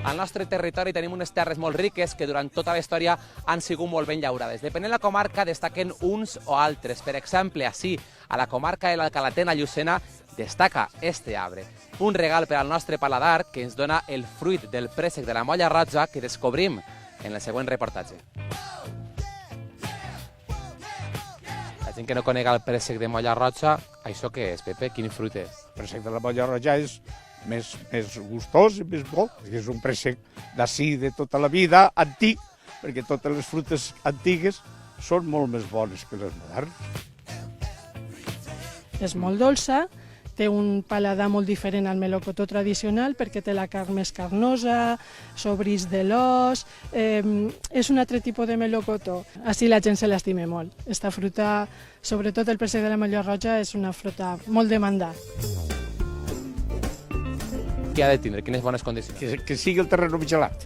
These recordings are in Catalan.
Al nostre territori tenim unes terres molt riques que durant tota la història han sigut molt ben llaurades. Depenent de la comarca destaquen uns o altres. Per exemple, així, a la comarca de l'Alcalatén, a Llucena, destaca este arbre. Un regal per al nostre paladar que ens dona el fruit del préssec de la molla roja que descobrim en el següent reportatge. La gent que no conega el préssec de molla roja, això què és, Pepe? Quin fruit és? El préssec de la molla roja és més gustós i més bo. És un préssec d'ací de tota la vida, antic, perquè totes les frutes antigues són molt més bones que les modernes. És molt dolça, té un paladar molt diferent al melocotó tradicional perquè té la carn més carnosa, s'obrís de l'os, és un altre tipus de melocotó. Així la gent se l'estima molt. Esta fruita, sobretot el préssec de la molla roja, és una fruita molt demandada. Què ha de tindre? Quines bones condicions? Que sigui el terreno més gelat.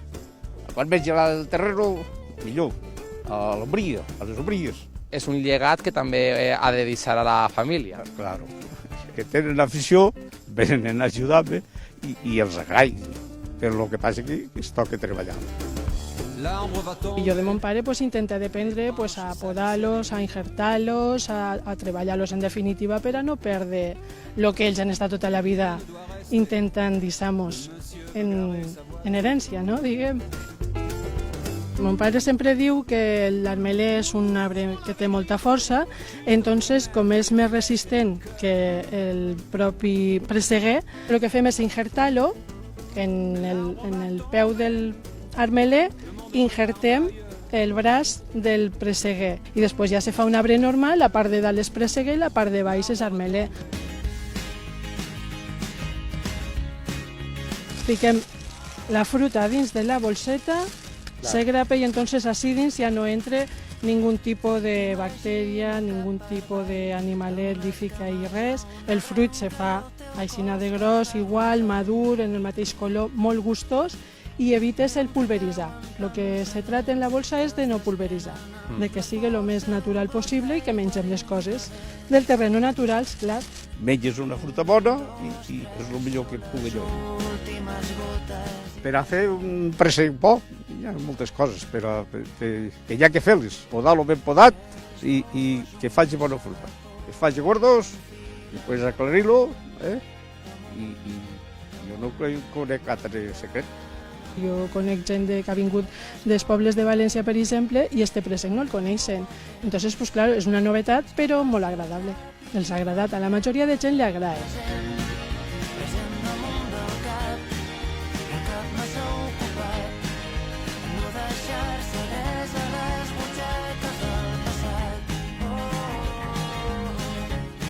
Quan més gelat el terreno, millor. A l'ombria, a les ombries. És un llegat que també ha de deixar a la família. Claro, que tenen afició, venen a ajudar-me i els agraï. Però el que passa que es toca treballar. I jo de mon pare intenta aprendre a podar-los, a injertar-los, a treballar-los en definitiva per a no perdre el que ells han estat tota la vida intentant deixar-nos en herència, no? Diguem. Mon pare sempre diu que l'armeler és un arbre que té molta força, entonces, com és més resistent que el propi presseguer, el que fem és injertar-lo en el peu del armeler, injertem el braç del presseguer i després ja se fa un arbre normal, la part de dalt és presseguer i la part de baix és armeler. Fiquem la fruta dins de la bolseta, se grapa i entonces així dins ja no entra ningún tipus de bactèria, ningún tipus d'animalet lífica i res. El fruit se fa aixina de gros, igual, madur, en el mateix color, molt gustós, i evites el pulveritzar. El que se trata en la bolsa és de no pulveritzar, de que sigui el més natural possible i que mengem les coses del terreno naturals, clar. Menges una fruita bona i és el millor que pugui jo. Per a fer un préssec bo hi ha moltes coses, però que hi ha que fer-les. Podar-lo ben podat i que faci bona fruita. Que faci gordos, després aclarir-lo, i jo no conec altre secret. Jo conec gent que ha vingut dels pobles de València, per exemple, i este préssec no el coneixen. Entonces, pues claro, és una novetat, però molt agradable. Els ha agradat, a la majoria de gent li agrada.